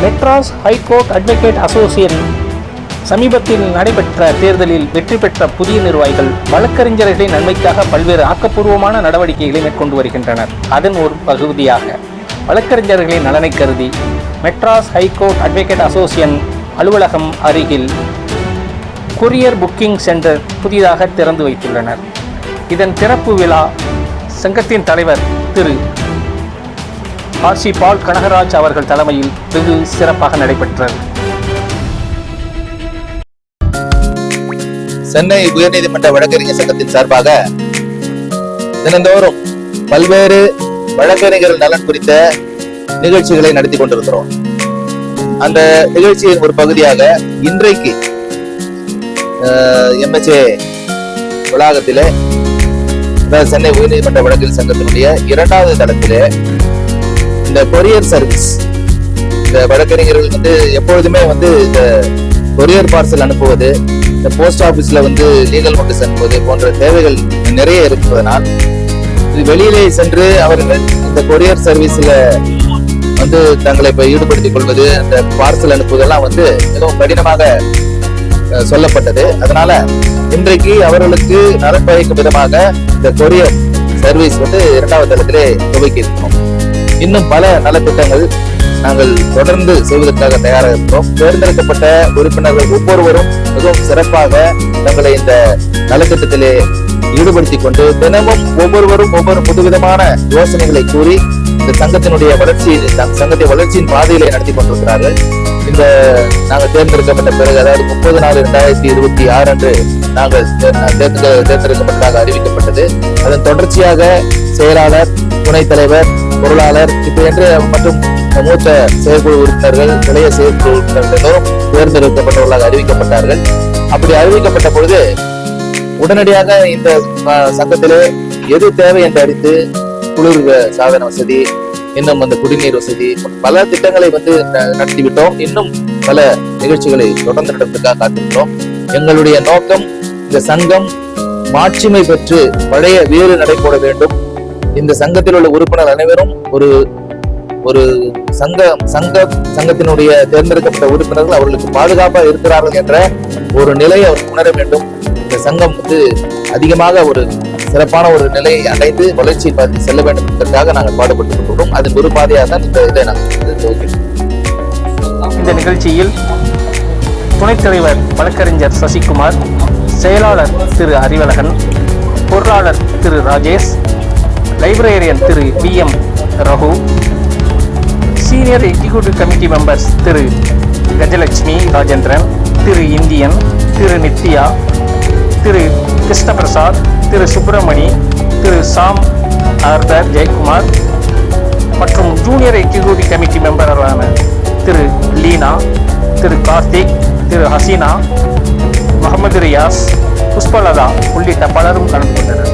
Madras high court advocate association சமீபத்தில் நடைபெற்ற தேர்தலில் வெற்றி பெற்ற புதிய நிர்வாகிகள் வழக்கறிஞர்களின் நன்மைக்காக பல்வேறு ஆக்கப்பூர்வமான நடவடிக்கைகளை மேற்கொண்டு வருகின்றனர். அதன் ஒரு பகுதியாக வழக்கறிஞர்களின் நலனை கருதி மெட்ராஸ் ஹைகோர்ட் அட்வொகேட் அசோசியேஷன் அலுவலகம் அருகில் கொரியர் புக்கிங் சென்டர் புதிதாக திறந்து வைத்துள்ளனர். இதன் திறப்பு விழா சங்கத்தின் தலைவர் திரு ஆர்சி பால் கனகராஜ் அவர்கள் தலைமையில் வெகு சிறப்பாக நடைபெற்றது. சென்னை உயர்நீதிமன்ற வழக்கறிஞர் சங்கத்தின் சார்பாக தினந்தோறும் பல்வேறு வழக்கறிஞர் நலன் குறித்த நிகழ்ச்சிகளை நடத்தி கொண்டிருக்கிறோம். அந்த நிகழ்ச்சியின் ஒரு பகுதியாக இன்றைக்கு எம்எச்ஏ வளாகத்திலே, சென்னை உயர்நீதிமன்ற வழக்கறிஞர் சங்கத்தினுடைய 2வது தளத்திலே இந்த கொரியர் சர்வீஸ், இந்த வழக்கறிஞர்கள் எப்பொழுதுமே இந்த கொரியர் பார்சல் அனுப்புவது, இந்த போஸ்ட் ஆபீஸ்ல லீகல் நோட்டீஸ் அனுப்புவது போன்ற தேவைகள் நிறைய இருப்பதனால் வெளியிலே சென்று அவர்கள் இந்த கொரியர் சர்வீஸ்ல தங்களை இப்ப ஈடுபடுத்திக் கொள்வது, அந்த பார்சல் அனுப்புவதெல்லாம் மிகவும் கடினமாக சொல்லப்பட்டது. அதனால இன்றைக்கு அவர்களுக்கு நலன் பயக்கும் விதமாக இந்த கொரியர் சர்வீஸ் 2வது தளத்திலே துவக்கி இருக்கிறோம். இன்னும் பல நலத்திட்டங்கள் நாங்கள் தொடர்ந்து செய்வதற்காக தயாராக இருக்கிறோம். தேர்ந்தெடுக்கப்பட்ட உறுப்பினர்கள் ஒவ்வொருவரும் மிகவும் சிறப்பாக தங்களை இந்த நலத்திட்டத்திலே ஈடுபடுத்திக் கொண்டு தினமும் ஒவ்வொருவரும் ஒவ்வொரு புதுவிதமான யோசனைகளை கூறி இந்த சங்கத்தினுடைய சங்கத்தை வளர்ச்சியின் பாதையிலே நடத்தி கொண்டிருக்கிறார்கள். இந்த நாங்கள் தேர்ந்தெடுக்கப்பட்ட பிறகு, அதாவது 30/4/2026 அன்று நாங்கள் தேர்ந்தெடுக்கப்பட்டதாக அறிவிக்கப்பட்டது. அதன் தொடர்ச்சியாக செயலாளர், துணைத் தலைவர், பொருளாளர் என்று மற்றும் மூத்த செயற்குழு உறுப்பினர்கள், இளைய செயற்குழு உறுப்பினர்களும் தேர்ந்தெடுக்கப்பட்டவர்களாக அறிவிக்கப்பட்டார்கள். அப்படி அறிவிக்கப்பட்ட பொழுது உடனடியாக இந்த சங்கத்திலே எது தேவை என்று அறிந்து குளிர் சாதன வசதி, இன்னும் அந்த குடிநீர் வசதி, பல திட்டங்களை நடத்திவிட்டோம். இன்னும் பல நிகழ்ச்சிகளை தொடர்ந்து நடத்துவதற்காக காத்திருக்கிறோம். எங்களுடைய நோக்கம் இந்த சங்கம் மாட்சிமை பெற்று பழைய வேறு நடைபோட வேண்டும். இந்த சங்கத்தில் உள்ள உறுப்பினர் அனைவரும் ஒரு சங்கத்தினுடைய தேர்ந்தெடுக்கப்பட்ட உறுப்பினர்கள் அவர்களுக்கு பாதுகாப்பாக இருக்கிறார்கள் என்ற ஒரு நிலையை அவர் உணர வேண்டும். இந்த சங்கம் அதிகமாக ஒரு சிறப்பான ஒரு நிலையை அடைந்து வளர்ச்சியை பார்த்து செல்ல வேண்டும் என்பதற்காக நாங்கள் பாடுபட்டு கொண்டிருக்கிறோம். அதன் ஒரு பாதையாக தான் இந்த இதை நாங்கள் துவக்கிறோம். இந்த நிகழ்ச்சியில் துணைத் தலைவர் வழக்கறிஞர் சசிகுமார், செயலாளர் திரு அறிவழகன், பொருளாளர் Thiru Rajesh, librarian Thiru VM Raghu, senior executive committee members Thiru Gajalakshmi Rajendran, Thiru Indian, Thiru Nithya, Thiru Krishnaprasad, Thiru Subramani, Thiru Sam Arthur Jeyakumar மற்றும் ஜூனியர் எக்ஸிக்யூட்டிவ் கமிட்டி மெம்பரான திரு லீனா, திரு கார்த்திக், திரு ஹசீனா, முகமது ரியாஸ், புஷ்பலதா உள்ளிட்ட பலரும் கலந்து கொண்டனர்.